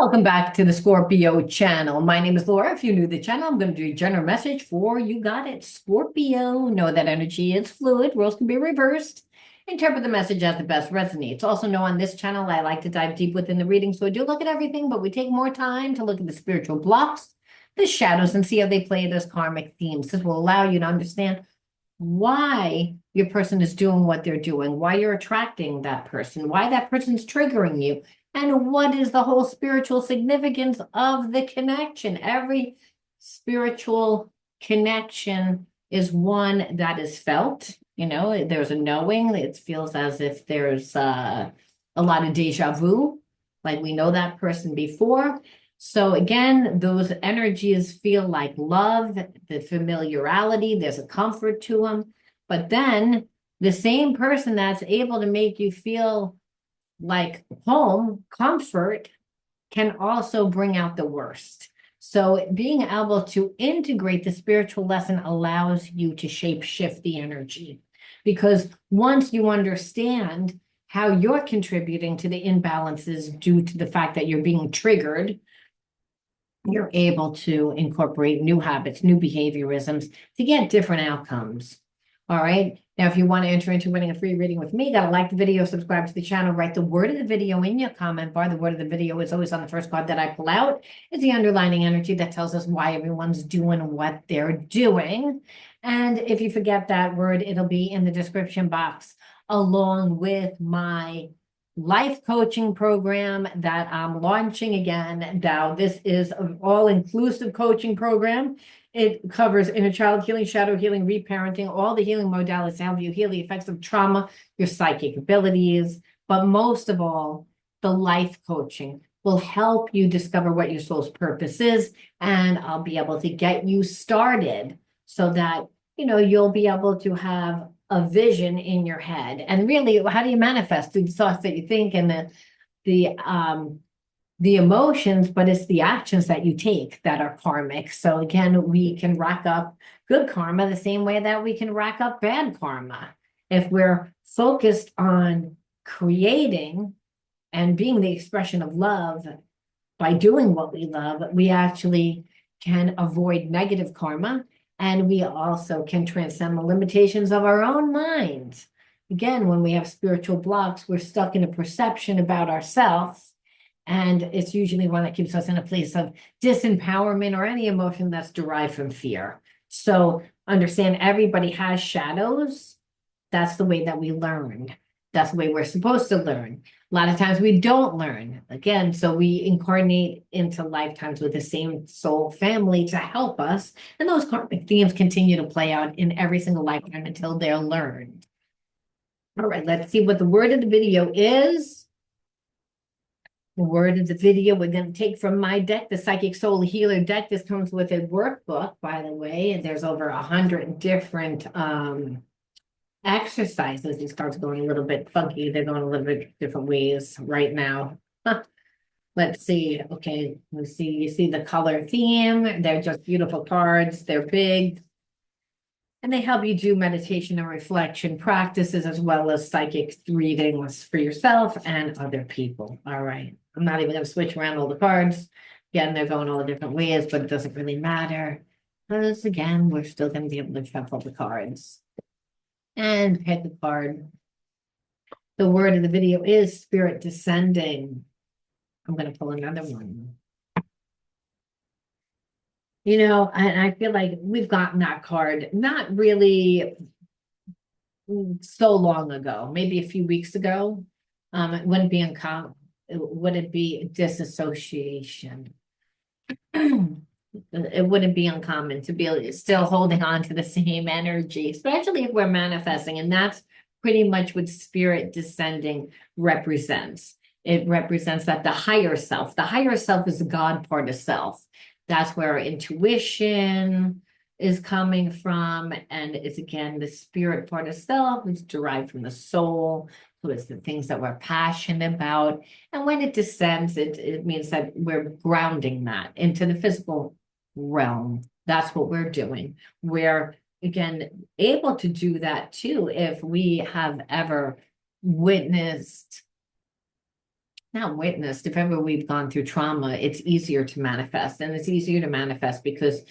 Welcome back to the Scorpio channel. My name is Laura. If you're new to the channel, I'm going to do a general message for you got it, Scorpio. Know that energy is fluid. Roles can be reversed. Interpret the message as the best resonates. Also know on this channel, I like to dive deep within the reading. So I do look at everything, but we take more time to look at the spiritual blocks, the shadows, and see how they play those karmic themes. This will allow you to understand why your person is doing what they're doing, why you're attracting that person, why that person's triggering you, and what is the whole spiritual significance of the connection. Every spiritual connection is one that is felt. You know, there's a knowing. It feels as if there's a lot of deja vu, like we know that person before. So again, those energies feel like love, the familiarity, there's a comfort to them. But then the same person that's able to make you feel like home, comfort, can also bring out the worst. So being able to integrate the spiritual lesson allows you to shape shift the energy. Because once you understand how you're contributing to the imbalances due to the fact that you're being triggered, you're able to incorporate new habits, new behaviorisms to get different outcomes. All right. Now, if you want to enter into winning a free reading with me, gotta like the video, subscribe to the channel, write the word of the video in your comment bar. The word of the video is always on the first card that I pull out. It's the underlining energy that tells us why everyone's doing what they're doing. And if you forget that word, it'll be in the description box along with my life coaching program that I'm launching again. Now, this is an all-inclusive coaching program. It covers inner child healing, shadow healing, reparenting, all the healing modalities to help you heal the effects of trauma, your psychic abilities, but most of all, the life coaching will help you discover what your soul's purpose is, and I'll be able to get you started so that, you know, you'll be able to have a vision in your head. And really, how do you manifest the thoughts that you think and the emotions, but it's the actions that you take that are karmic. So again, we can rack up good karma the same way that we can rack up bad karma. If we're focused on creating and being the expression of love by doing what we love, we actually can avoid negative karma. And we also can transcend the limitations of our own minds. Again, when we have spiritual blocks, we're stuck in a perception about ourselves. And it's usually one that keeps us in a place of disempowerment or any emotion that's derived from fear. So understand everybody has shadows. That's the way that we learn. That's the way we're supposed to learn. A lot of times we don't learn. Again, so we incarnate into lifetimes with the same soul family to help us. And those karmic themes continue to play out in every single lifetime until they're learned. All right, let's see what the word of the video is. The word of the video we're going to take from my deck, the Psychic Soul Healer deck. This comes with a workbook, by the way, and there's over 100 different exercises. These cards are going a little bit funky. They're going a little bit different ways right now. Let's see. Okay, let's see. You see the color theme. They're just beautiful cards. They're big. And they help you do meditation and reflection practices as well as psychic readings for yourself and other people. All right. I'm not even going to switch around all the cards. Again, they're going all different ways, but it doesn't really matter. Because again, we're still going to be able to shuffle the cards and pick a card. The word of the video is spirit descending. I'm going to pull another one. You know, and I feel like we've gotten that card not really so long ago, maybe a few weeks ago. It wouldn't be uncommon. Would it be disassociation? It wouldn't be uncommon to be still holding on to the same energy, especially if we're manifesting. And that's pretty much what spirit descending represents. It represents that the higher self is the God part of self. That's where our intuition is coming from. And it's again, the spirit part of self is derived from the soul. So it's the things that we're passionate about. And when it descends, it means that we're grounding that into the physical realm. That's what we're doing. We're, again, able to do that too if we have ever witnessed not witnessed, if ever we've gone through trauma, it's easier to manifest. And it's easier to manifest because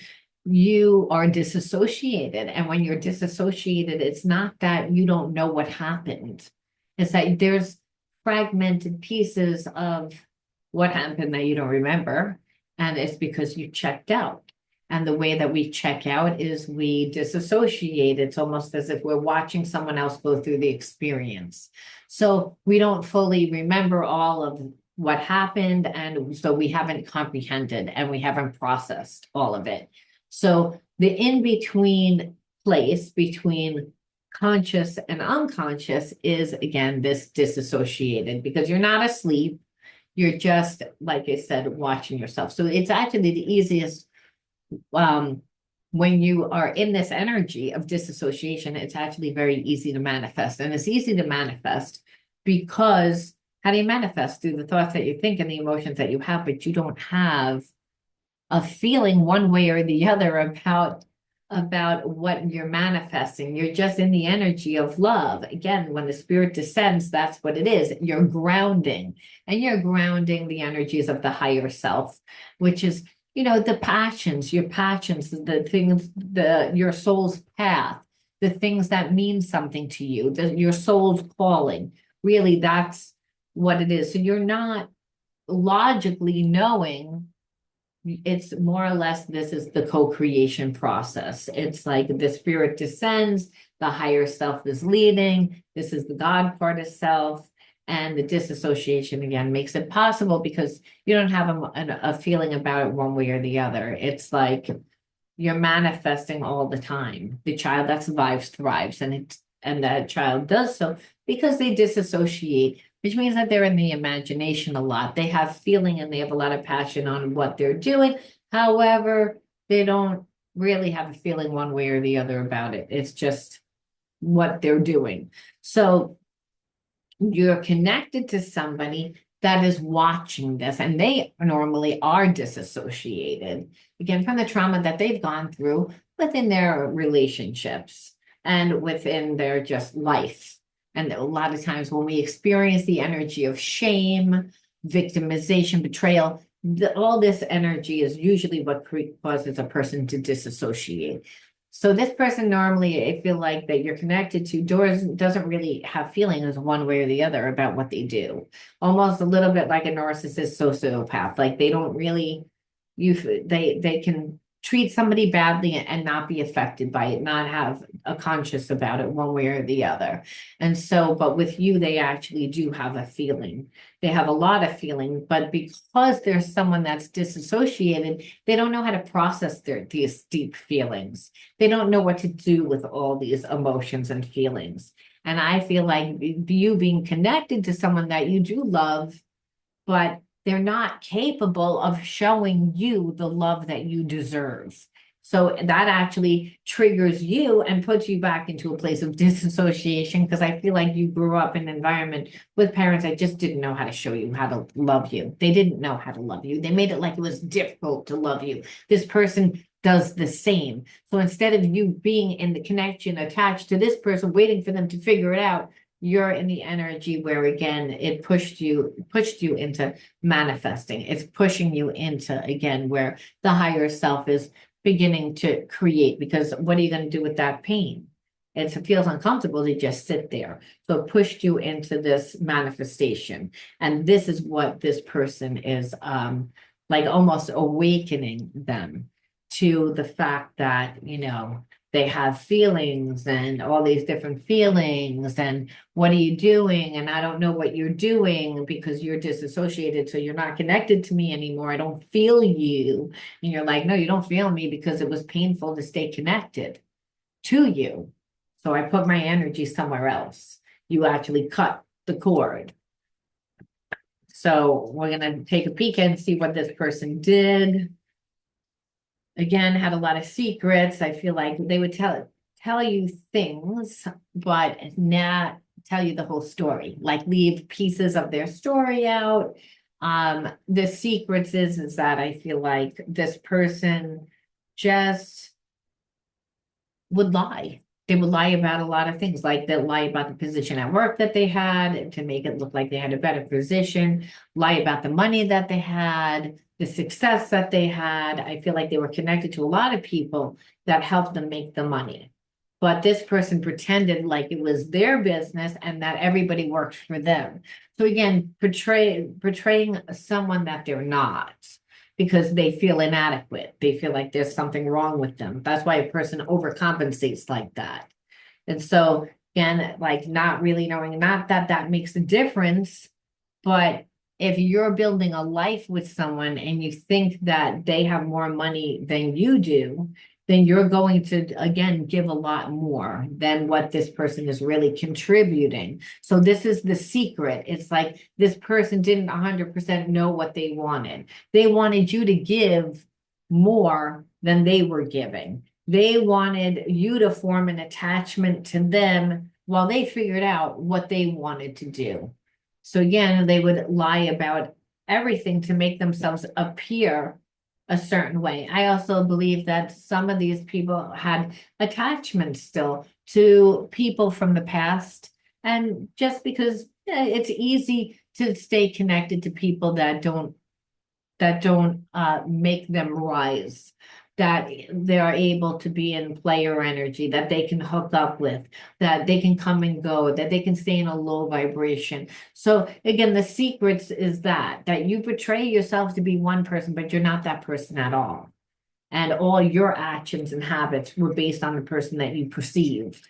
you are disassociated. And when you're disassociated, it's not that you don't know what happened. It's that there's fragmented pieces of what happened that you don't remember. And it's because you checked out. And the way that we check out is we disassociate. It's almost as if we're watching someone else go through the experience. So we don't fully remember all of what happened. And so we haven't comprehended and we haven't processed all of it. So the in-between place between conscious and unconscious is, again, this disassociated, because you're not asleep. You're just, like I said, watching yourself. So it's actually the easiest when you are in this energy of disassociation, it's actually very easy to manifest. And it's easy to manifest because how do you manifest? Through the thoughts that you think and the emotions that you have, but you don't have a feeling one way or the other about what you're manifesting. You're just in the energy of love. Again, when the spirit descends, that's what it is. You're grounding, and you're grounding the energies of the higher self, which is, the passions, your passions, the things, your soul's path, the things that mean something to you, your soul's calling. Really, that's what it is. So you're not logically knowing. It's more or less, this is the co-creation process. It's like the spirit descends, the higher self is leading. This is the God part of self. And the disassociation, again, makes it possible because you don't have a feeling about it one way or the other. It's like you're manifesting all the time. The child that survives thrives, and that child does so because they disassociate, which means that they're in the imagination a lot. They have feeling and they have a lot of passion on what they're doing. However, they don't really have a feeling one way or the other about it. It's just what they're doing. So you're connected to somebody that is watching this, and they normally are disassociated, again, from the trauma that they've gone through within their relationships and within their just life. And a lot of times when we experience the energy of shame, victimization, betrayal, all this energy is usually what causes a person to disassociate. So this person normally, I feel like that you're connected to, doesn't really have feelings one way or the other about what they do. Almost a little bit like a narcissist sociopath. Like they don't really, they can treat somebody badly and not be affected by it, not have a conscious about it one way or the other. And so, but with you, they actually do have a feeling. They have a lot of feeling, but because there's someone that's disassociated, they don't know how to process these deep feelings. They don't know what to do with all these emotions and feelings. And I feel like you being connected to someone that you do love, but they're not capable of showing you the love that you deserve. So that actually triggers you and puts you back into a place of disassociation, because I feel like you grew up in an environment with parents that just didn't know how to show you how to love you. They didn't know how to love you. They made it like it was difficult to love you. This person does the same. So instead of you being in the connection attached to this person, waiting for them to figure it out, you're in the energy where, again, it pushed you into manifesting. It's pushing you into, again, where the higher self is beginning to create, because what are you going to do with that pain? It feels uncomfortable to just sit there. So it pushed you into this manifestation. And this is what this person is like almost awakening them to the fact that, they have feelings and all these different feelings, and what are you doing? And I don't know what you're doing because you're disassociated. So you're not connected to me anymore. I don't feel you. And you're like, no, you don't feel me because it was painful to stay connected to you. So I put my energy somewhere else. You actually cut the cord. So we're going to take a peek and see what this person did. Again, had a lot of secrets. I feel like they would tell you things, but not tell you the whole story, like leave pieces of their story out. The secrets is that I feel like this person just would lie. They would lie about a lot of things, like they'll lie about the position at work that they had to make it look like they had a better position, lie about the money that they had, the success that they had. I feel like they were connected to a lot of people that helped them make the money. But this person pretended like it was their business and that everybody worked for them. So again, portraying someone that they're not because they feel inadequate. They feel like there's something wrong with them. That's why a person overcompensates like that. And so, again, like not really knowing, not that that makes a difference, but if you're building a life with someone and you think that they have more money than you do, then you're going to, again, give a lot more than what this person is really contributing. So this is the secret. It's like this person didn't 100% know what they wanted. They wanted you to give more than they were giving. They wanted you to form an attachment to them while they figured out what they wanted to do. So again, they would lie about everything to make themselves appear a certain way. I also believe that some of these people had attachments still to people from the past. And just because it's easy to stay connected to people that don't make them rise, that they're able to be in player energy, that they can hook up with, that they can come and go, that they can stay in a low vibration. So again, the secrets is that you portray yourself to be one person, but you're not that person at all. And all your actions and habits were based on the person that you perceived.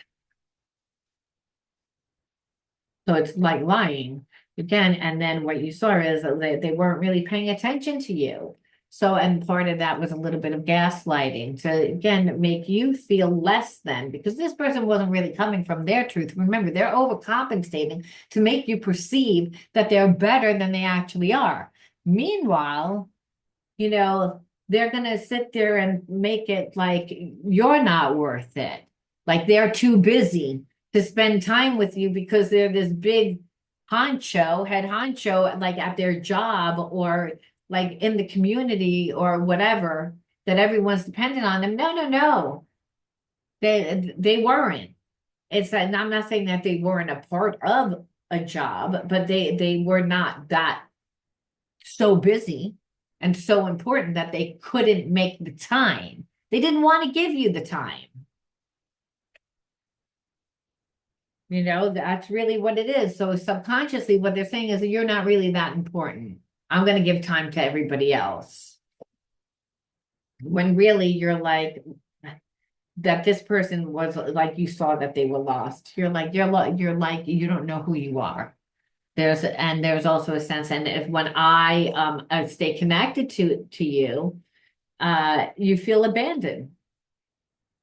So it's like lying again. And then what you saw is that they weren't really paying attention to you. So, and part of that was a little bit of gaslighting to, again, make you feel less than, because this person wasn't really coming from their truth. Remember, they're overcompensating to make you perceive that they're better than they actually are. Meanwhile, they're going to sit there and make it like you're not worth it. Like they're too busy to spend time with you because they're this big head honcho, like at their job or like in the community or whatever, that everyone's dependent on them. No, no, no. They weren't. It's that I'm not saying that they weren't a part of a job, but they were not that so busy and so important that they couldn't make the time. They didn't want to give you the time. That's really what it is. So subconsciously, what they're saying is that you're not really that important. I'm going to give time to everybody else. When really you're like, that this person was like, you saw that they were lost. You're like, you don't know who you are. There's also a sense, and if when I stay connected to you, you feel abandoned.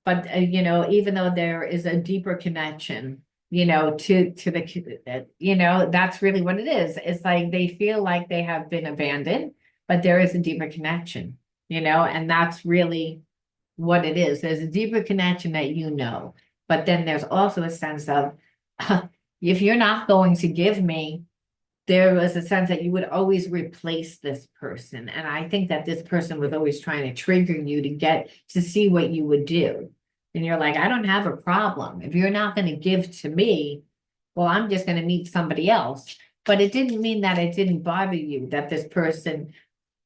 But even though there is a deeper connection, to the that's really what it is. It's like they feel like they have been abandoned, but there is a deeper connection, and that's really what it is. There's a deeper connection that but then there's also a sense of if you're not going to give me, there was a sense that you would always replace this person. And I think that this person was always trying to trigger you to get to see what you would do. And you're like, I don't have a problem. If you're not going to give to me, well, I'm just going to meet somebody else. But it didn't mean that it didn't bother you that this person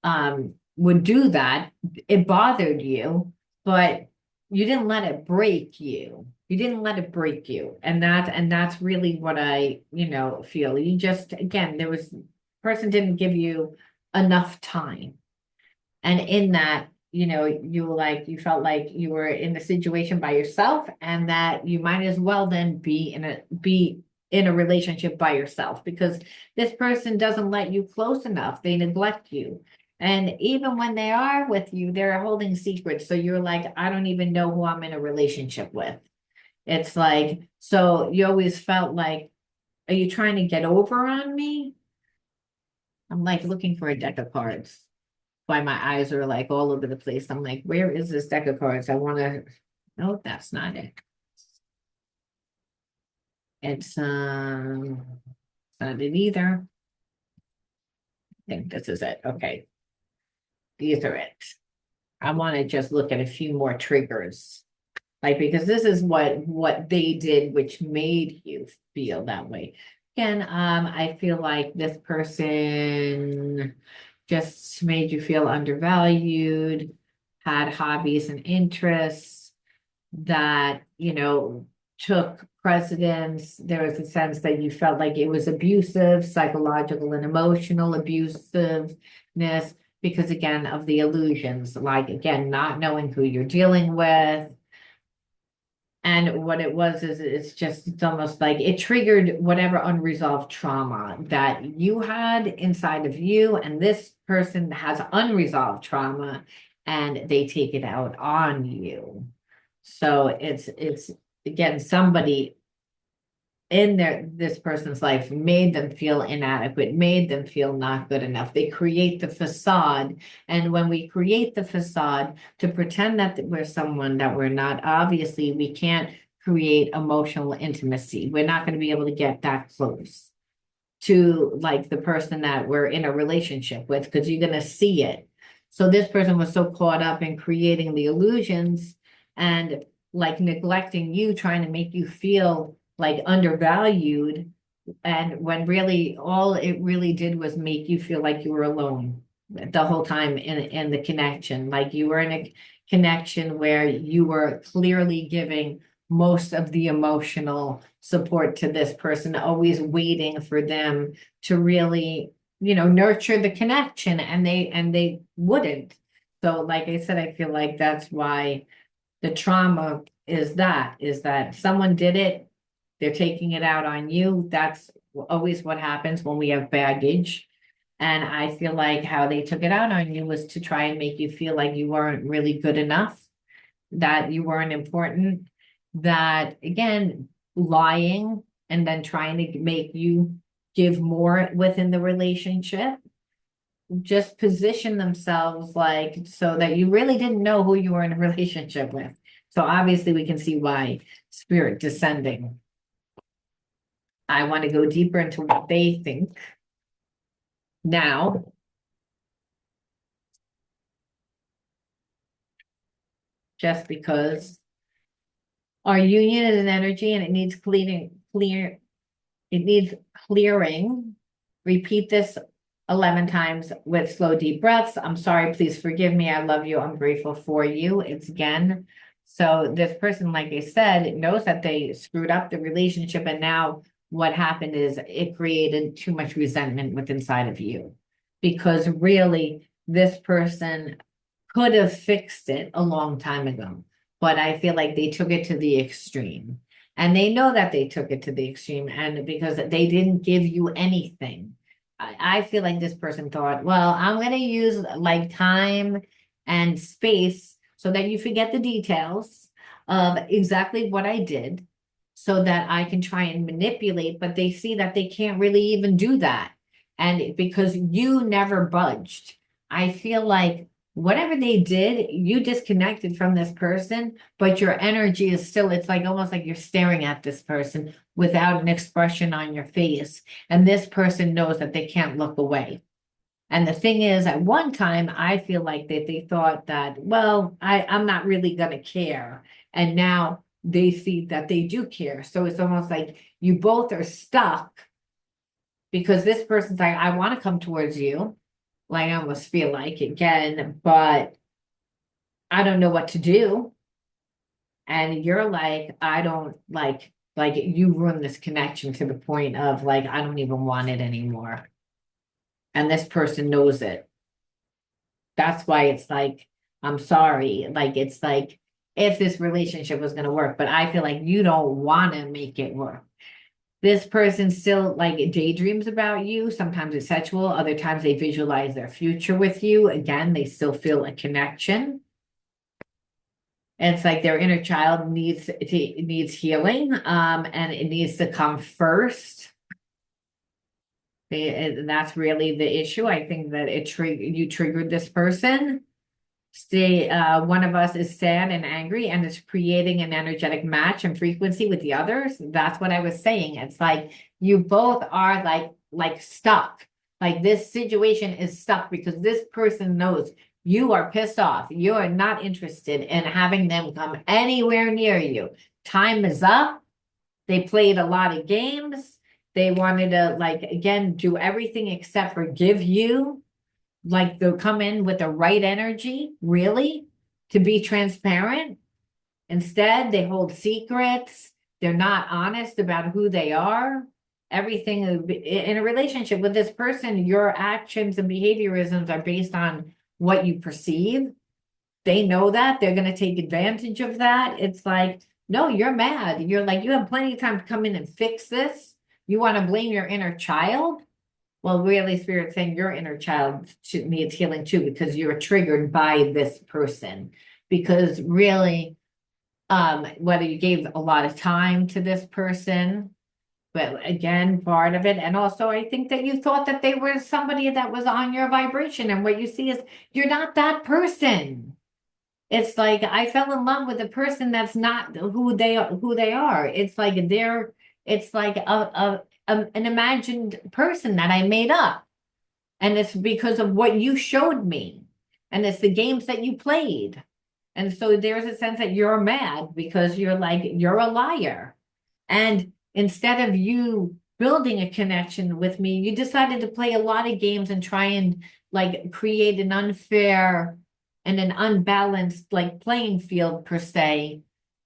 would do that. It bothered you, but you didn't let it break you. You didn't let it break you. And that's really what I, feel. You just, again, person didn't give you enough time. And in that, you felt like you were in the situation by yourself and that you might as well then be in a relationship by yourself because this person doesn't let you close enough. They neglect you. And even when they are with you, they're holding secrets. So you're like, I don't even know who I'm in a relationship with. It's like, so you always felt like, are you trying to get over on me? I'm like looking for a deck of cards. Why my eyes are like all over the place. I'm like, where is this deck of cards? I want to, no, that's not it. It's not it either. I think this is it. Okay. These are it. I want to just look at a few more triggers. Like, because this is what they did, which made you feel that way. Again, I feel like this person just made you feel undervalued, had hobbies and interests that, took precedence. There was a sense that you felt like it was abusive, psychological and emotional abusiveness, because again, of the illusions, like again, not knowing who you're dealing with. And what it was is it's almost like it triggered whatever unresolved trauma that you had inside of you, and this person has unresolved trauma and they take it out on you. So it's again somebody in this person's life made them feel inadequate, made them feel not good enough. They create the facade. And when we create the facade to pretend that we're someone that we're not, obviously we can't create emotional intimacy. We're not going to be able to get that close to like the person that we're in a relationship with, because you're going to see it. So this person was so caught up in creating the illusions and like neglecting you, trying to make you feel like undervalued. And when really all it really did was make you feel like you were alone the whole time in the connection. Like you were in a connection where you were clearly giving most of the emotional support to this person, always waiting for them to really, nurture the connection, and they wouldn't. So like I said, I feel like that's why the trauma is that someone did it, they're taking it out on you. That's always what happens when we have baggage. And I feel like how they took it out on you was to try and make you feel like you weren't really good enough, that you weren't important, that again, lying and then trying to make you give more within the relationship, just position themselves like so that you really didn't know who you were in a relationship with. So obviously we can see why spirit descending. I want to go deeper into what they think now, just because our union is an energy and it needs it needs clearing. Repeat this 11 times with slow, deep breaths. I'm sorry, please forgive me. I love you. I'm grateful for you. It's again. So this person, like I said, knows that they screwed up the relationship, and now what happened is it created too much resentment within inside of you, because really this person could have fixed it a long time ago, but I feel like they took it to the extreme, and they know that they took it to the extreme, and because they didn't give you anything. I feel like this person thought, well, I'm going to use like time and space so that you forget the details of exactly what I did, so that I can try and manipulate, but they see that they can't really even do that. And because you never budged, I feel like whatever they did, you disconnected from this person, but your energy is still, it's like almost like you're staring at this person without an expression on your face. And this person knows that they can't look away. And the thing is, at one time, I feel like that they thought that, well, I'm not really going to care. And now they see that they do care. So it's almost like you both are stuck, because this person's like, I want to come towards you. Like I almost feel like again, but I don't know what to do. And you're like, I don't like you ruined this connection to the point of like, I don't even want it anymore. And this person knows it. That's why it's like, I'm sorry. Like, it's like if this relationship was going to work, but I feel like you don't want to make it work. This person still like daydreams about you. Sometimes it's sexual, other times they visualize their future with you. Again, they still feel a connection. And it's like their inner child needs healing, and it needs to come first. And that's really the issue. I think that you triggered this person. One of us is sad and angry and is creating an energetic match and frequency with the others. That's what I was saying. It's like you both are like stuck. Like this situation is stuck because this person knows You are pissed off. You are not interested in having them come anywhere near you. Time is up. They played a lot of games. They wanted to, like, again, do everything except forgive you. Like, they'll come in with the right energy, really, to be transparent. Instead, they hold secrets. They're not honest about who they are. Everything in a relationship with this person, your actions and behaviorisms are based on what you perceive. They know that. They're going to take advantage of that. It's like, no, you're mad. You're like, you have plenty of time to come in and fix this. You want to blame your inner child? Well, really, Spirit's saying your inner child needs healing too, because you're triggered by this person. Because really, whether you gave a lot of time to this person, but again, part of it. And also, I think that you thought that they were somebody that was on your vibration. And what you see is you're not that person. It's like I fell in love with a person that's not who they are. It's like it's like an imagined person that I made up. And it's because of what you showed me. And it's the games that you played. And so there's a sense that you're mad because you're like, you're a liar. And instead of you building a connection with me, you decided to play a lot of games and try and like create an unfair and an unbalanced like playing field per se,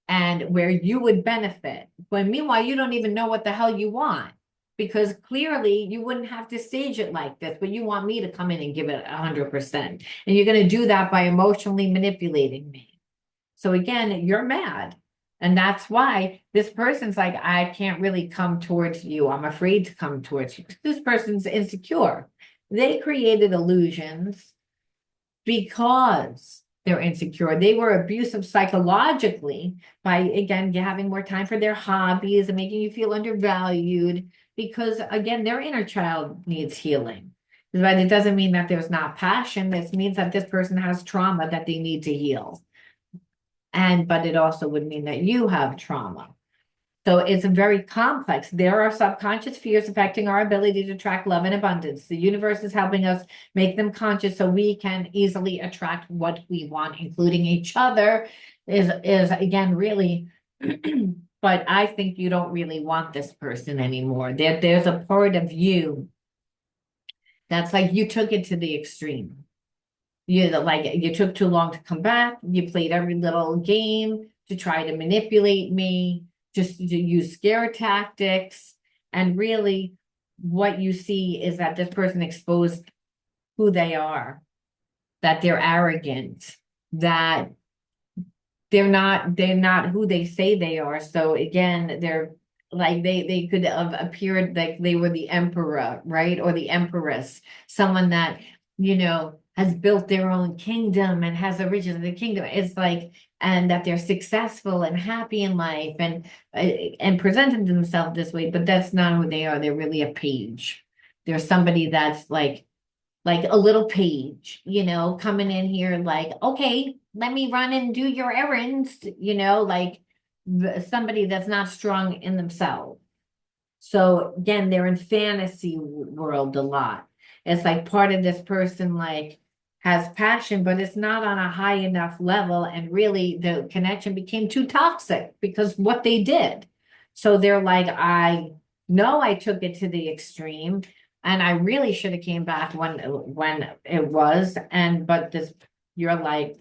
and where you would benefit. But meanwhile, you don't even know what the hell you want. Because clearly you wouldn't have to stage it like this, but you want me to come in and give it 100%. And you're going to do that by emotionally manipulating me. So again, you're mad. And that's why this person's like, I can't really come towards you. I'm afraid to come towards you. This person's insecure. They created illusions because they're insecure. They were abusive psychologically by, again, having more time for their hobbies and making you feel undervalued because, again, their inner child needs healing. But it doesn't mean that there's not passion. This means that this person has trauma that they need to heal. But it also would mean that you have trauma. So it's very complex. There are subconscious fears affecting our ability to attract love and abundance. The universe is helping us make them conscious so we can easily attract what we want, including each other, is again really, but I think you don't really want this person anymore. There's a part of you that's like you took it to the extreme. You took too long to come back. You played every little game to try to manipulate me, just to use scare tactics. And really, what you see is that this person exposed who they are, that they're arrogant, that they're not who they say they are. So again, they're like they could have appeared like they were the emperor, right? Or the empress, someone that, has built their own kingdom and has the riches of the kingdom. It's like, and that they're successful and happy in life and presented themselves this way, but that's not who they are. They're really a page. They're somebody that's like a little page, coming in here like, okay, let me run and do your errands, like somebody that's not strong in themselves. So again, they're in fantasy world a lot. It's like part of this person like has passion, but it's not on a high enough level. And really the connection became too toxic because what they did. So they're like, I know I took it to the extreme and I really should have came back when it was. But you're like,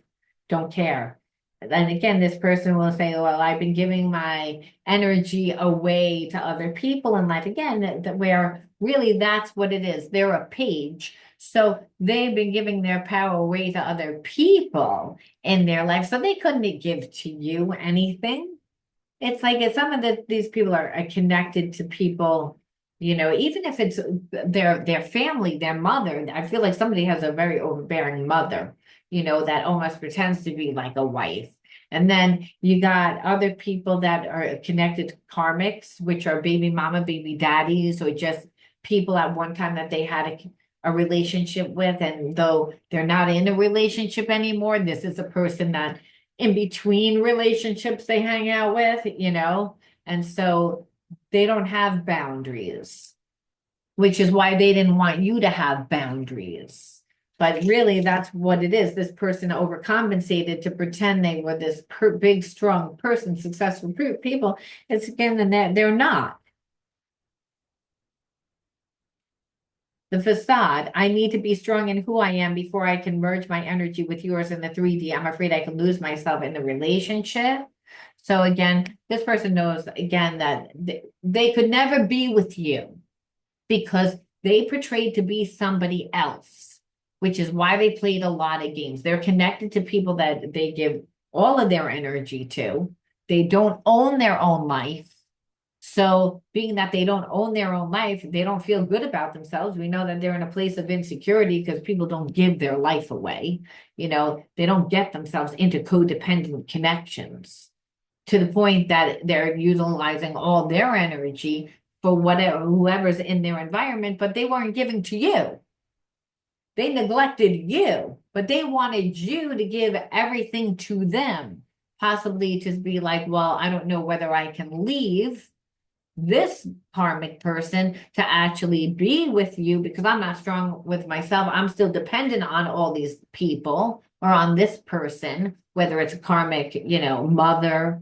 don't care. And again, this person will say, well, I've been giving my energy away to other people in life. Again, where really that's what it is. They're a page. So they've been giving their power away to other people in their life. So they couldn't give to you anything. It's like some of these people are connected to people, even if it's their family, their mother. I feel like somebody has a very overbearing mother, that almost pretends to be like a wife. And then you got other people that are connected to karmics, which are baby mama, baby daddies, or just people at one time that they had a relationship with. And though they're not in a relationship anymore, this is a person that in between relationships they hang out with, and so they don't have boundaries, which is why they didn't want you to have boundaries. But really, that's what it is. This person overcompensated to pretend they were this big, strong person, successful people. It's again, and they're not. The facade, I need to be strong in who I am before I can merge my energy with yours in the 3D. I'm afraid I can lose myself in the relationship. So again, this person knows again that they could never be with you because they portrayed to be somebody else, which is why they played a lot of games. They're connected to people that they give all of their energy to. They don't own their own life. So being that they don't own their own life, they don't feel good about themselves. We know that they're in a place of insecurity because people don't give their life away. They don't get themselves into codependent connections to the point that they're utilizing all their energy for whatever, whoever's in their environment, but they weren't giving to you. They neglected you, but they wanted you to give everything to them, possibly to be like, well, I don't know whether I can leave this karmic person to actually be with you because I'm not strong with myself. I'm still dependent on all these people or on this person, whether it's a karmic, mother,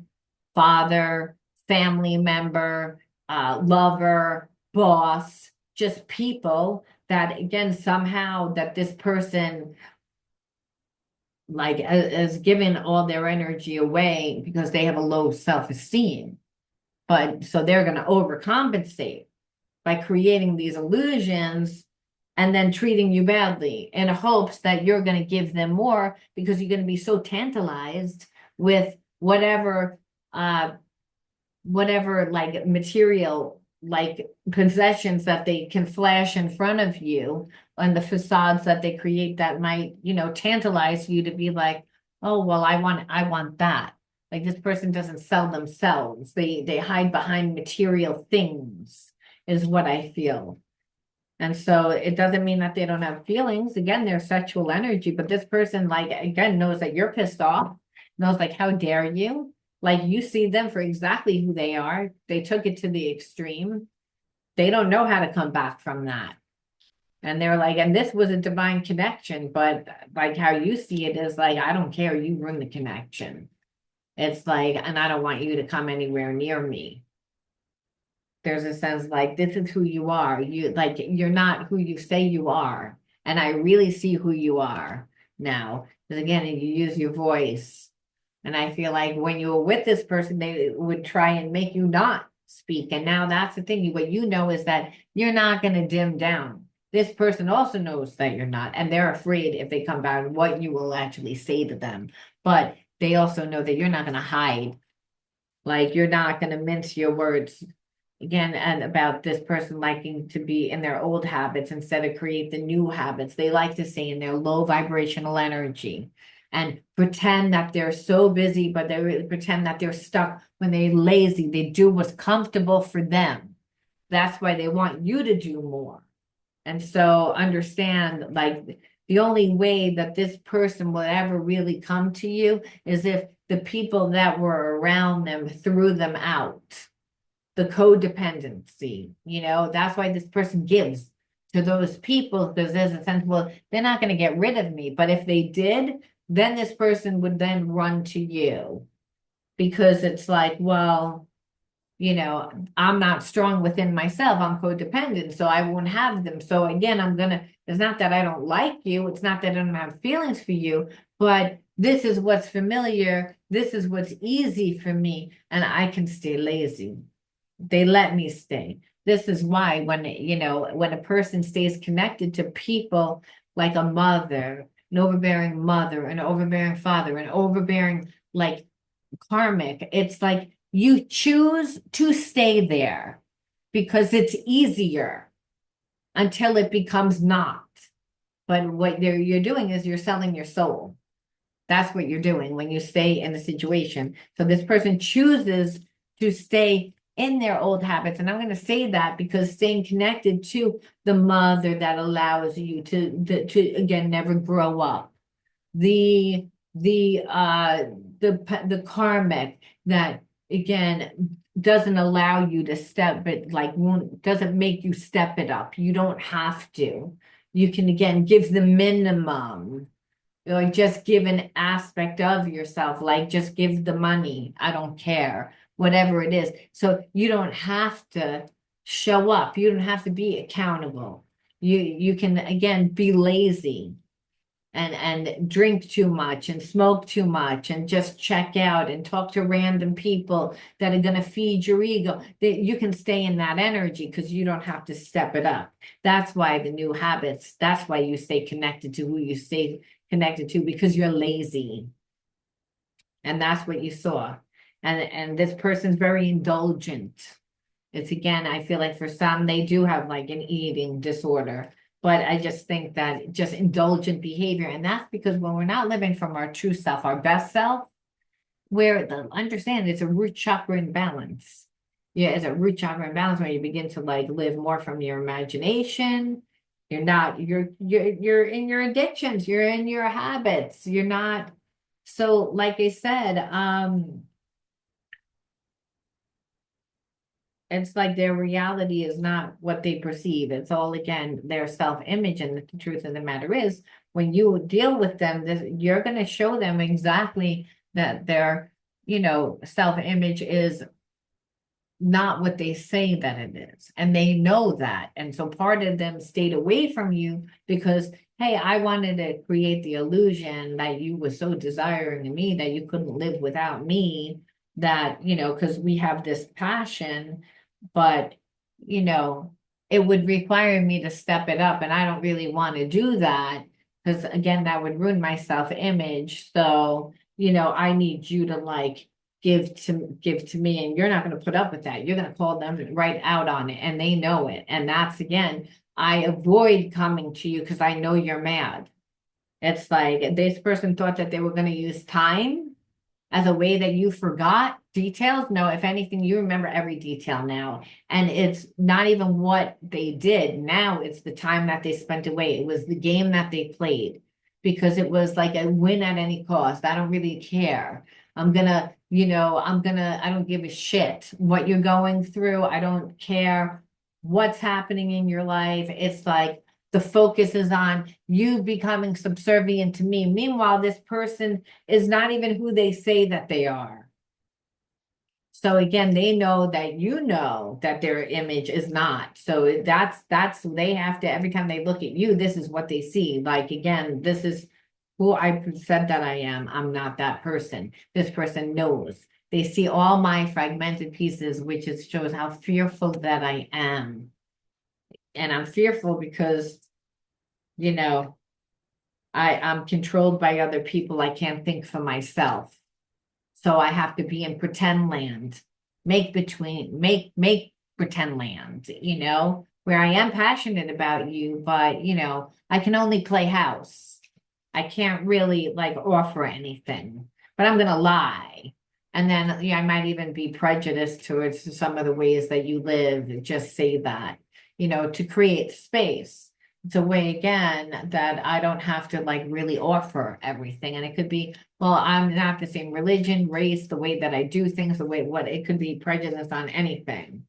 father, family member, lover, boss, just people that again, somehow that this person like is giving all their energy away because they have a low self-esteem. But so they're going to overcompensate by creating these illusions and then treating you badly in hopes that you're going to give them more because you're going to be so tantalized with whatever like material like possessions that they can flash in front of you and the facades that they create that might tantalize you to be like, oh well, I want that. Like this person doesn't sell themselves. They hide behind material things is what I feel. And so it doesn't mean that they don't have feelings. Again, they're sexual energy, but this person, like, again, knows that you're pissed off, knows, like, how dare you? Like, you see them for exactly who they are. They took it to the extreme. They don't know how to come back from that. And they're like, and this was a divine connection, but like how you see it is like, I don't care, you ruin the connection. It's like, and I don't want you to come anywhere near me. There's a sense like this is who you are. You're not who you say you are. And I really see who you are now. Because again, you use your voice. And I feel like when you were with this person, they would try and make you not speak. And now that's the thing. What you know is that you're not going to dim down. This person also knows that you're not. And they're afraid if they come back what you will actually say to them. But they also know that you're not going to hide. Like you're not going to mince your words again, and about this person liking to be in their old habits instead of create the new habits. They like to stay in their low vibrational energy and pretend that they're so busy, but they really pretend that they're stuck when they're lazy. They do what's comfortable for them. That's why they want you to do more. And so understand, like, the only way that this person will ever really come to you is if the people that were around them threw them out. The codependency, that's why this person gives to those people because there's a sense, well, they're not going to get rid of me. But if they did, then this person would then run to you because it's like, well, I'm not strong within myself. I'm codependent, so I won't have them. So again, it's not that I don't like you. It's not that I don't have feelings for you, but this is what's familiar. This is what's easy for me, and I can stay lazy. They let me stay. This is why when a person stays connected to people like a mother, an overbearing father, an overbearing like karmic, it's like you choose to stay there because it's easier until it becomes not. But what you're doing is you're selling your soul. That's what you're doing when you stay in a situation. So this person chooses to stay in their old habits. And I'm going to say that because staying connected to the mother that allows you to again, never grow up. The karmic that again doesn't allow you to step it, like doesn't make you step it up. You don't have to. You can, again, give the minimum, or just give an aspect of yourself, like just give the money. I don't care, whatever it is. So you don't have to show up. You don't have to be accountable. You can, again, be lazy and drink too much and smoke too much and just check out and talk to random people that are going to feed your ego. That you can stay in that energy because you don't have to step it up. That's why the new habits, that's why you stay connected to who you stay connected to, because you're lazy. And that's what you saw. And this person's very indulgent. It's, again, I feel like for some, they do have like an eating disorder. But I just think that just indulgent behavior. And that's because when we're not living from our true self, our best self, where the understand it's a root chakra imbalance. Yeah, it's a root chakra imbalance where you begin to like live more from your imagination. You're not, you're in your addictions, you're in your habits, you're not. So, like I said, it's like their reality is not what they perceive. It's all, again, their self-image. And the truth of the matter is, when you deal with them, you're going to show them exactly that their, self-image is not what they say that it is. And they know that. And so part of them stayed away from you because, hey, I wanted to create the illusion that you were so desiring of me that you couldn't live without me, that, because we have this passion, but, it would require me to step it up. And I don't really want to do that because, again, that would ruin my self-image. So, I need you to like give to me, and you're not going to put up with that. You're going to call them right out on it, and they know it. And that's, again, I avoid coming to you because I know you're mad. It's like this person thought that they were going to use time as a way that you forgot details. No, if anything, you remember every detail now. And it's not even what they did. Now it's the time that they spent away. It was the game that they played because it was like a win at any cost. I don't really care. I don't give a shit what you're going through. I don't care what's happening in your life. It's like the focus is on you becoming subservient to me. Meanwhile, this person is not even who they say that they are. So again, they know that that their image is not. So that's they have to, every time they look at you, this is what they see. Like, again, this is who I said that I am. I'm not that person. This person knows. They see all my fragmented pieces, which shows how fearful that I am. And I'm fearful because, you know, I'm controlled by other people. I can't think for myself. So I have to be in pretend land, make pretend land, where I am passionate about you, but I can only play house. I can't really like offer anything, but I'm gonna lie. And then I might even be prejudiced towards some of the ways that you live, just say that, to create space. It's a way, again, that I don't have to like really offer everything. And it could be, well, I'm not the same religion, race, the way that I do things, it could be prejudice on anything,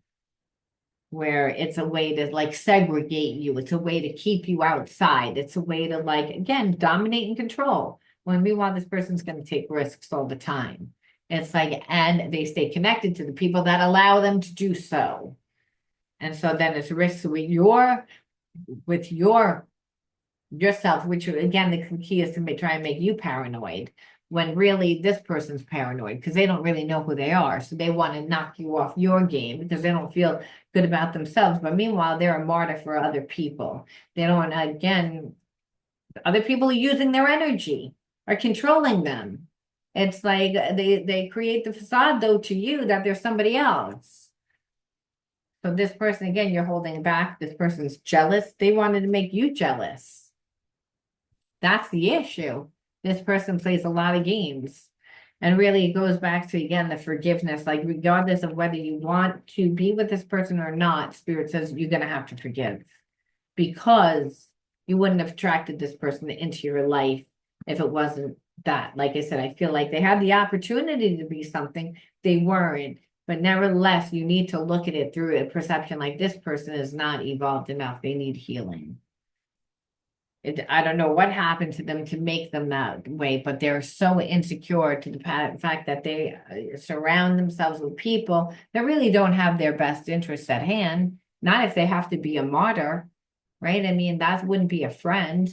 where it's a way to like segregate you. It's a way to keep you outside. It's a way to like, again, dominate and control. When meanwhile, this person's going to take risks all the time. It's like, and they stay connected to the people that allow them to do so. And so then it's risks with yourself, which again, the key is to try and make you paranoid, when really this person's paranoid because they don't really know who they are. So they want to knock you off your game because they don't feel good about themselves. But meanwhile, they're a martyr for other people. They don't, again, other people are using their energy, are controlling them. It's like they create the facade, though, to you that there's somebody else. So this person, again, you're holding back. This person's jealous. They wanted to make you jealous. That's the issue. This person plays a lot of games. And really, it goes back to, again, the forgiveness. Like, regardless of whether you want to be with this person or not, Spirit says you're going to have to forgive. Because you wouldn't have attracted this person into your life if it wasn't that. Like I said, I feel like they had the opportunity to be something. They weren't. But nevertheless, you need to look at it through a perception like this person is not evolved enough. They need healing. I don't know what happened to them to make them that way, but they're so insecure to the fact that they surround themselves with people that really don't have their best interests at hand. Not if they have to be a martyr, right? I mean, that wouldn't be a friend.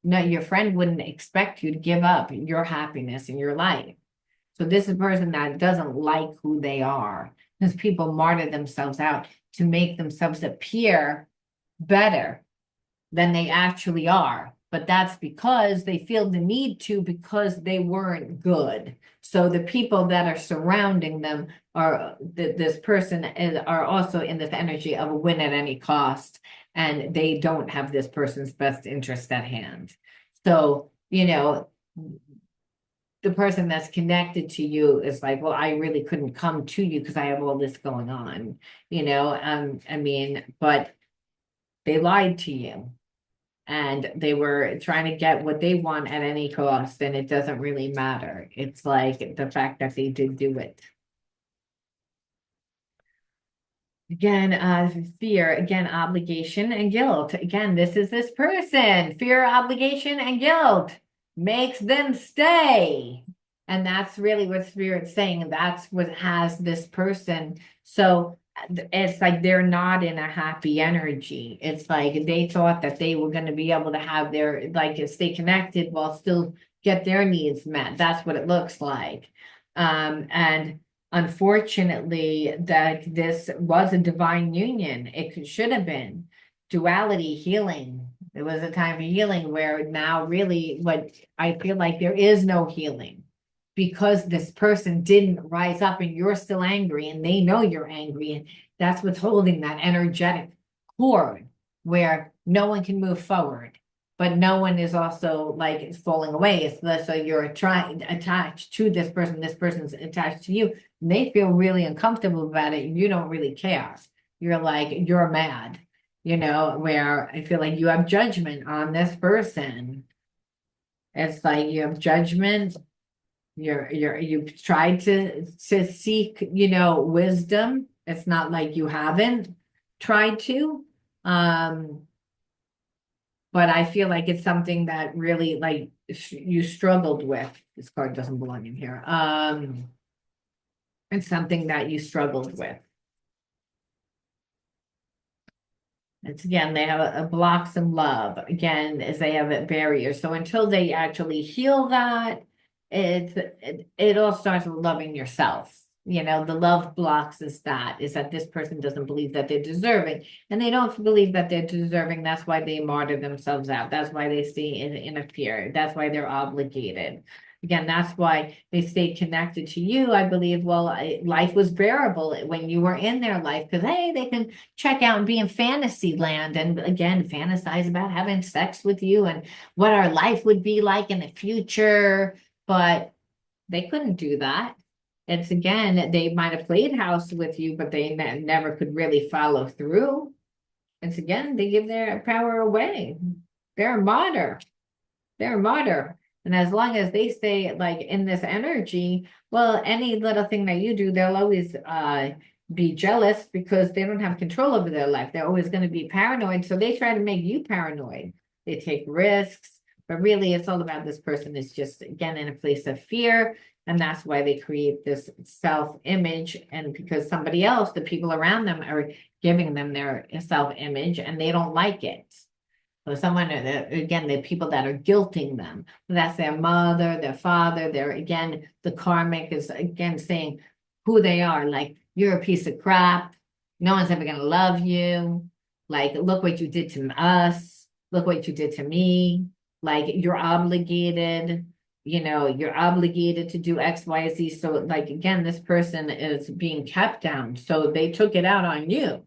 No, your friend wouldn't expect you to give up your happiness in your life. So this is a person that doesn't like who they are, because people martyr themselves out to make themselves appear better than they actually are. But that's because they feel the need to, because they weren't good. So the people that are surrounding them are this person are also in this energy of a win at any cost, and they don't have this person's best interest at hand. So, the person that's connected to you is like, well, I really couldn't come to you because I have all this going on, I mean, but they lied to you and they were trying to get what they want at any cost, and it doesn't really matter. It's like the fact that they did do it. Again, fear, again, obligation and guilt. Again, this is this person. Fear, obligation, and guilt makes them stay. And that's really what Spirit's saying. That's what has this person. So it's like they're not in a happy energy. It's like they thought that they were going to be able to have their, like, stay connected while still get their needs met. That's what it looks like. And unfortunately, that this was a divine union. It should have been duality, healing. It was a time of healing where now really what I feel like there is no healing because this person didn't rise up and you're still angry and they know you're angry. And that's what's holding that energetic cord where no one can move forward. But no one is also like it's falling away. It's so you're attached to this person's attached to you, and they feel really uncomfortable about it, and you don't really care. You're like, you're mad, where I feel like you have judgment on this person. It's like you have judgment. You've tried to seek, wisdom. It's not like you haven't tried to. But I feel like it's something that really like you struggled with. This card doesn't belong in here. It's something that you struggled with. It's again, they have a blocks in love. Again, as they have a barrier. So until they actually heal that, it all starts with loving yourself. The love blocks is that this person doesn't believe that they're deserving, and they don't believe that they're deserving. That's why they martyr themselves out. That's why they stay in a fear. That's why they're obligated. Again, that's why they stay connected to you. I believe, well, life was bearable when you were in their life because, hey, they can check out and be in fantasy land and, again, fantasize about having sex with you and what our life would be like in the future. But they couldn't do that. It's again, they might have played house with you, but they never could really follow through. It's again, they give their power away. They're a martyr. They're a martyr. And as long as they stay like in this energy, well, any little thing that you do, they'll always be jealous because they don't have control over their life. They're always going to be paranoid. So they try to make you paranoid. They take risks, but really it's all about this person is just again in a place of fear. And that's why they create this self-image. And because somebody else, the people around them are giving them their self-image and they don't like it. So someone, again, the people that are guilting them, that's their mother, their father, again, the karmic is again saying who they are, like, you're a piece of crap. No one's ever going to love you. Like, look what you did to us. Look what you did to me. Like, you're obligated. You're obligated to do X, Y, Z. So like, again, this person is being kept down. So they took it out on you.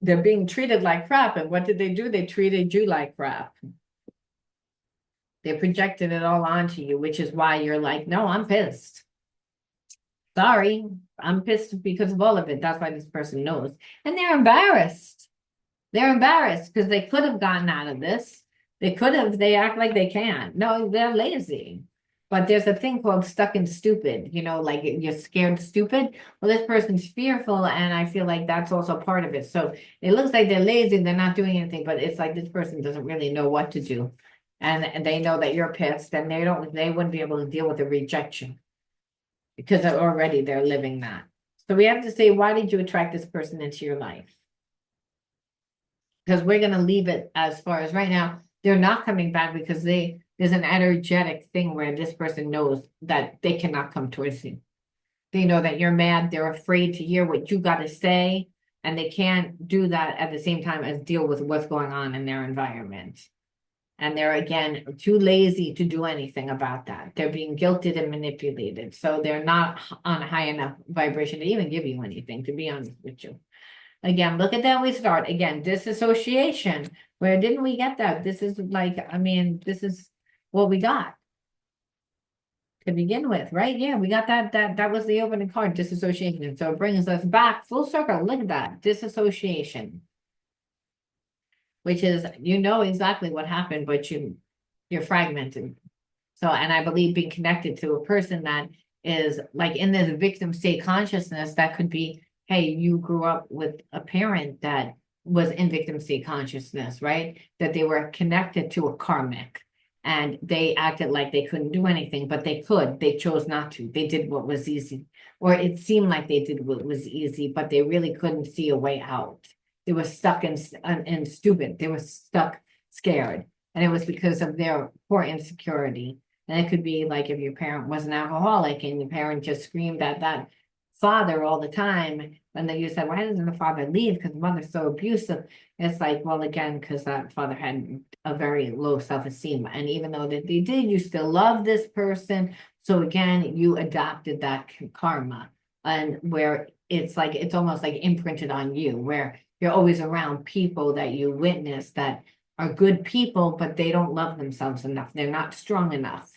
They're being treated like crap. And what did they do? They treated you like crap. They projected it all onto you, which is why you're like, no, I'm pissed. Sorry, I'm pissed because of all of it. That's why this person knows. And they're embarrassed. They're embarrassed because they could have gotten out of this. They act like they can't. No, they're lazy. But there's a thing called stuck and stupid, like you're scared stupid. Well, this person's fearful, and I feel like that's also part of it. So it looks like they're lazy, they're not doing anything, but it's like this person doesn't really know what to do. And they know that you're pissed, and they wouldn't be able to deal with the rejection because they're living that. So we have to say, why did you attract this person into your life? Because we're gonna leave it as far as right now, they're not coming back because there's an energetic thing where this person knows that they cannot come towards you. They know that you're mad, they're afraid to hear what you gotta say, and they can't do that at the same time as deal with what's going on in their environment. And they're again too lazy to do anything about that. They're being guilted and manipulated. So they're not on a high enough vibration to even give you anything, to be honest with you. Again, look at that. We start again, disassociation. Where didn't we get that? This is like, this is what we got to begin with, right? Yeah, we got that was the opening card, disassociation. So it brings us back full circle. Look at that, disassociation, which is exactly what happened, but you're fragmented. So, and I believe being connected to a person that is like in this victim state consciousness, that could be, hey, you grew up with a parent that was in victim state consciousness, right? That they were connected to a karmic and they acted like they couldn't do anything, but they could. They chose not to. They did what was easy, or it seemed like they did what was easy, but they really couldn't see a way out. They were stuck and stupid. They were stuck scared. And it was because of their poor insecurity. And it could be like if your parent was an alcoholic and the parent just screamed at that father all the time, and then you said, why doesn't the father leave? Because the mother's so abusive. It's like, well, again, because that father had a very low self-esteem. And even though that they did, you still love this person. So again, you adopted that karma. And where it's like, it's almost like imprinted on you, where you're always around people that you witness that are good people, but they don't love themselves enough. They're not strong enough.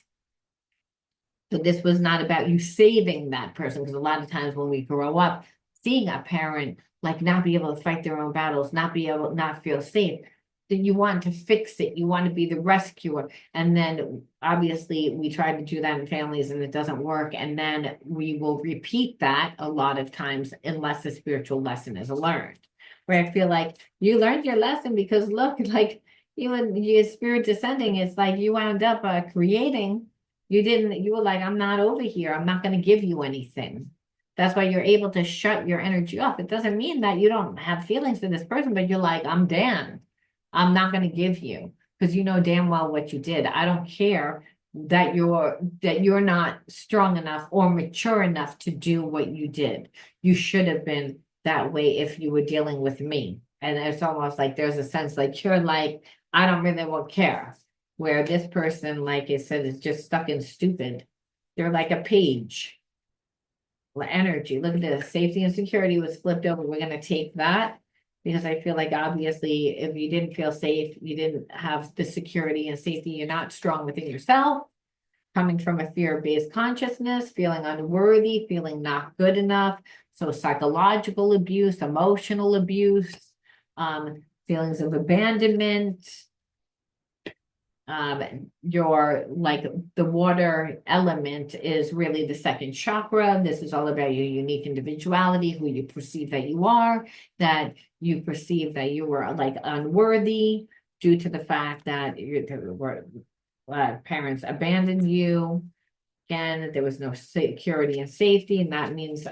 So this was not about you saving that person, because a lot of times when we grow up, seeing a parent like not be able to fight their own battles, not feel safe, then you want to fix it. You want to be the rescuer. And then obviously we try to do that in families and it doesn't work. And then we will repeat that a lot of times unless the spiritual lesson is learned. Where I feel like you learned your lesson because look, like you and your spirit descending, it's like you wound up creating. You were like, I'm not over here. I'm not going to give you anything. That's why you're able to shut your energy off. It doesn't mean that you don't have feelings for this person, but you're like, I'm damned. I'm not going to give you because you know damn well what you did. I don't care that you're not strong enough or mature enough to do what you did. You should have been that way if you were dealing with me. And it's almost like there's a sense like you're like, I don't really want care. Where this person, like I said, is just stuck in stupid. They're like a page. Energy. Look at this. Safety and security was flipped over. We're going to take that because I feel like obviously if you didn't feel safe, you didn't have the security and safety, you're not strong within yourself. Coming from a fear-based consciousness, feeling unworthy, feeling not good enough. So psychological abuse, emotional abuse, feelings of abandonment, your like the water element is really the second chakra. This is all about your unique individuality, who you perceive that you are, that you perceive that you were like unworthy due to the fact that your parents abandoned you. Again, there was no security and safety, and that means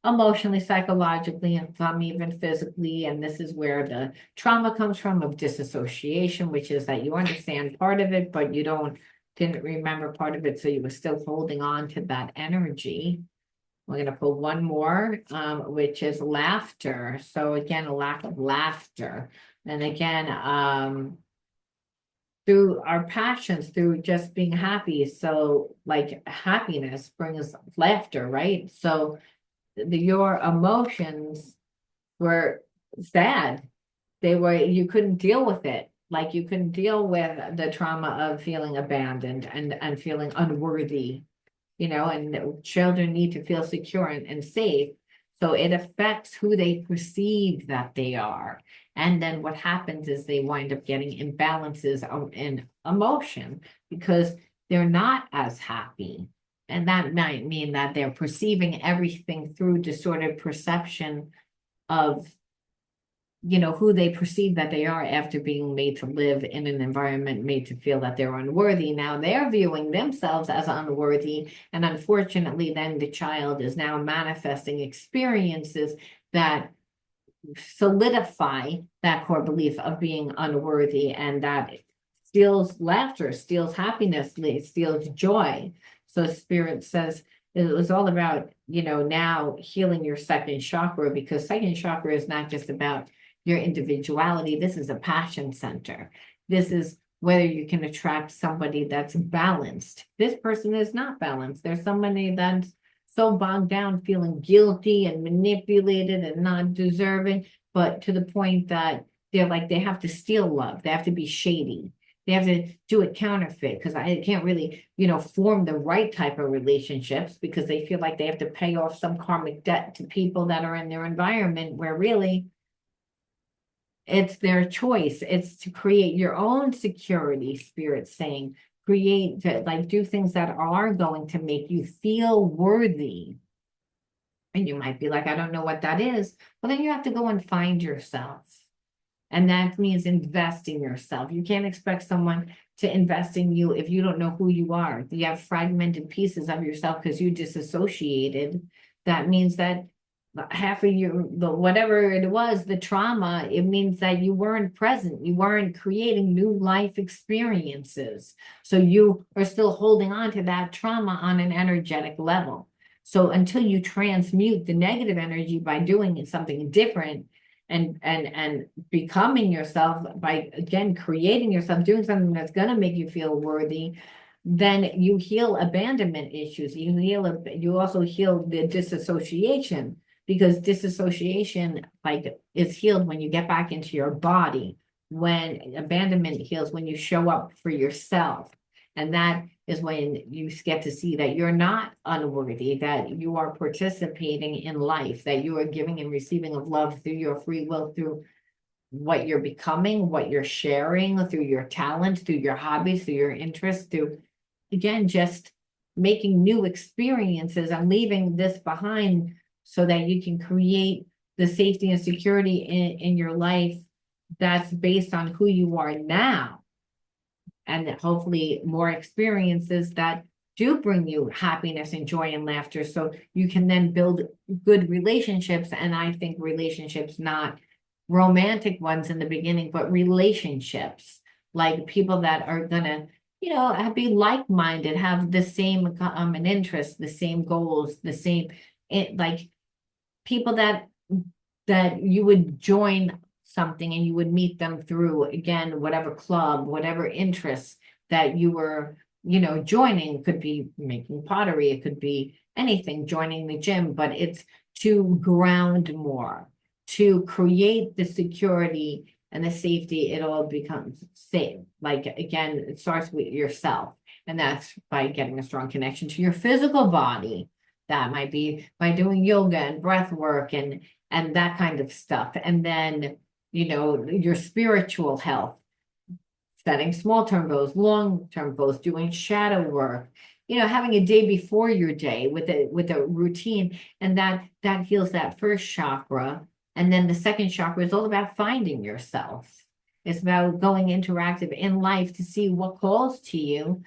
emotionally, psychologically, and some even physically. And this is where the trauma comes from of disassociation, which is that you understand part of it, but you didn't remember part of it. So you were still holding on to that energy. We're going to pull one more, which is laughter. So again, a lack of laughter. And again, through our passions, through just being happy. So like happiness brings laughter, right? So your emotions were sad. You couldn't deal with it. Like you couldn't deal with the trauma of feeling abandoned and feeling unworthy, and children need to feel secure and safe. So it affects who they perceive that they are. And then what happens is they wind up getting imbalances in emotion because they're not as happy. And that might mean that they're perceiving everything through distorted perception of, who they perceive that they are after being made to live in an environment made to feel that they're unworthy. Now they're viewing themselves as unworthy. And unfortunately, then the child is now manifesting experiences that solidify that core belief of being unworthy, and that steals laughter, steals happiness, steals joy. So Spirit says it was all about, now healing your second chakra, because second chakra is not just about your individuality. This is a passion center. This is whether you can attract somebody that's balanced. This person is not balanced. There's somebody that's so bogged down, feeling guilty and manipulated and not deserving, but to the point that they're like, they have to steal love. They have to be shady. They have to do it counterfeit, because I can't really, form the right type of relationships, because they feel like they have to pay off some karmic debt to people that are in their environment, where really it's their choice. It's to create your own security, Spirit saying, do things that are going to make you feel worthy. And you might be like, I don't know what that is. Well, then you have to go and find yourself. And that means invest in yourself. You can't expect someone to invest in you if you don't know who you are. You have fragmented pieces of yourself because you disassociated. That means that half of whatever it was, the trauma, it means that you weren't present. You weren't creating new life experiences. So you are still holding on to that trauma on an energetic level. So until you transmute the negative energy by doing something different and becoming yourself, by again creating yourself, doing something that's going to make you feel worthy, then you heal abandonment issues. You also heal the disassociation, because disassociation is healed when you get back into your body. When abandonment heals when you show up for yourself. And that is when you get to see that you're not unworthy, that you are participating in life, that you are giving and receiving of love through your free will, through what you're becoming, what you're sharing, through your talents, through your hobbies, through your interests, through, again, just making new experiences and leaving this behind, so that you can create the safety and security in your life that's based on who you are now. And hopefully more experiences that do bring you happiness and joy and laughter, so you can then build good relationships. And I think relationships, not romantic ones in the beginning, but relationships, like people that are gonna, be like-minded, have the same common interests, the same goals, the same, like people that you would join something and you would meet them through, again, whatever club, whatever interests that you were, joining. It could be making pottery, it could be anything, joining the gym, but it's to ground more, to create the security and the safety. It all becomes safe. Like, again, it starts with yourself, and that's by getting a strong connection to your physical body. That might be by doing yoga and breath work and that kind of stuff. And then, your spiritual health, setting small-term goals, long-term goals, doing shadow work, having a day before your day with a routine, and that heals that first chakra. And then the second chakra is all about finding yourself. It's about going interactive in life to see what calls to you,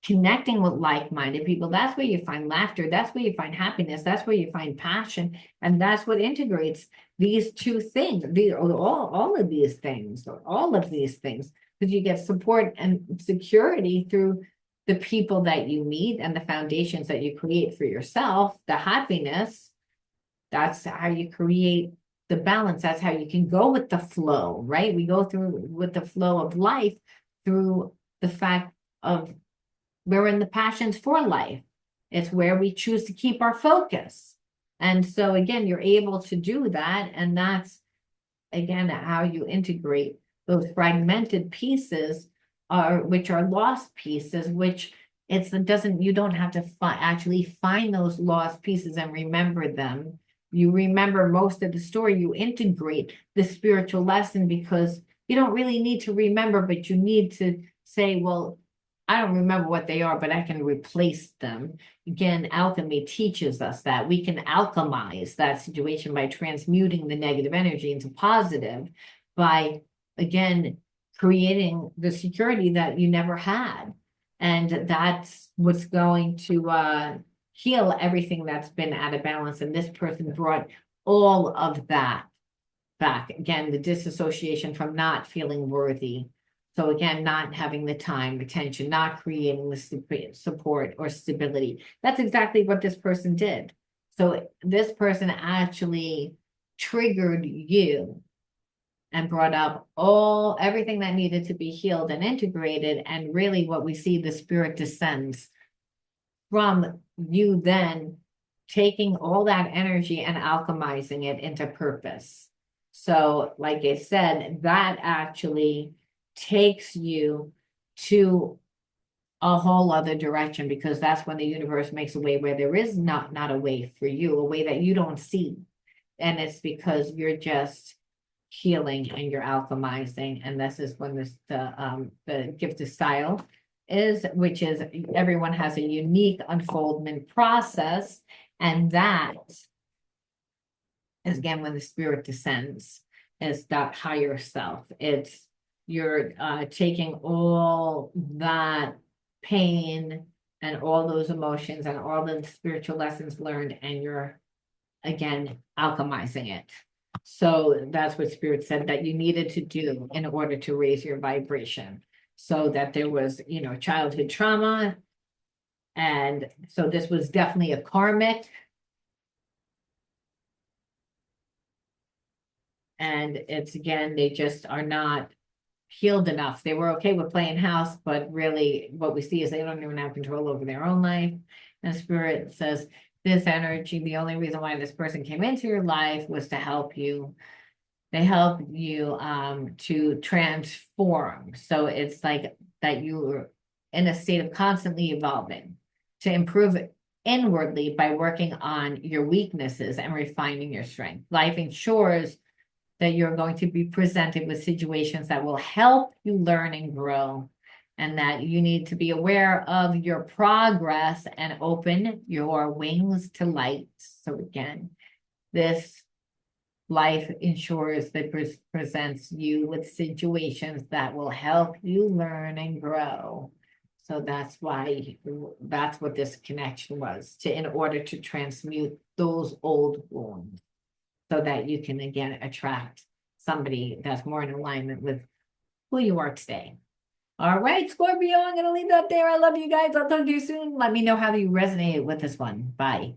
connecting with like-minded people. That's where you find laughter. That's where you find happiness. That's where you find passion. And that's what integrates these two things, all of these things, because you get support and security through the people that you meet and the foundations that you create for yourself, the happiness. That's how you create the balance. That's how you can go with the flow, right? We go through with the flow of life through the fact of we're in the passions for life. It's where we choose to keep our focus. And so again, you're able to do that. And that's, again, how you integrate those fragmented pieces, which are lost pieces, which you don't have to actually find those lost pieces and remember them. You remember most of the story. You integrate the spiritual lesson, because you don't really need to remember, but you need to say, well, I don't remember what they are, but I can replace them. Again, alchemy teaches us that we can alchemize that situation by transmuting the negative energy into positive, by, again, creating the security that you never had. And that's what's going to heal everything that's been out of balance. And this person brought all of that back. Again, the disassociation from not feeling worthy. So again, not having the time, attention, not creating the support or stability. That's exactly what this person did. So this person actually triggered you and brought up everything that needed to be healed and integrated. And really what we see, the spirit descends from you then taking all that energy and alchemizing it into purpose. So, like I said, that actually takes you to a whole other direction, because that's when the universe makes a way where there is not a way for you, a way that you don't see. And it's because you're just healing and you're alchemizing. And this is when the gift of style is, which is everyone has a unique unfoldment process. And that is, again, when the spirit descends, is that higher self. It's you're taking all that pain and all those emotions and all the spiritual lessons learned, and you're, again, alchemizing it. So that's what spirit said that you needed to do in order to raise your vibration. So that there was, childhood trauma. And so this was definitely a karmic. And it's, again, they just are not healed enough. They were okay with playing house, but really what we see is they don't even have control over their own life. And spirit says this energy, the only reason why this person came into your life was to help you. They help you to transform. So it's like that you're in a state of constantly evolving to improve inwardly by working on your weaknesses and refining your strength. Life ensures that you're going to be presented with situations that will help you learn and grow, and that you need to be aware of your progress and open your wings to light. So again, this life ensures that presents you with situations that will help you learn and grow. So that's what this connection was, in order to transmute those old wounds, so that you can, again, attract somebody that's more in alignment with who you are today. All right, Scorpio, I'm going to leave that there. I love you guys. I'll talk to you soon. Let me know how you resonated with this one. Bye.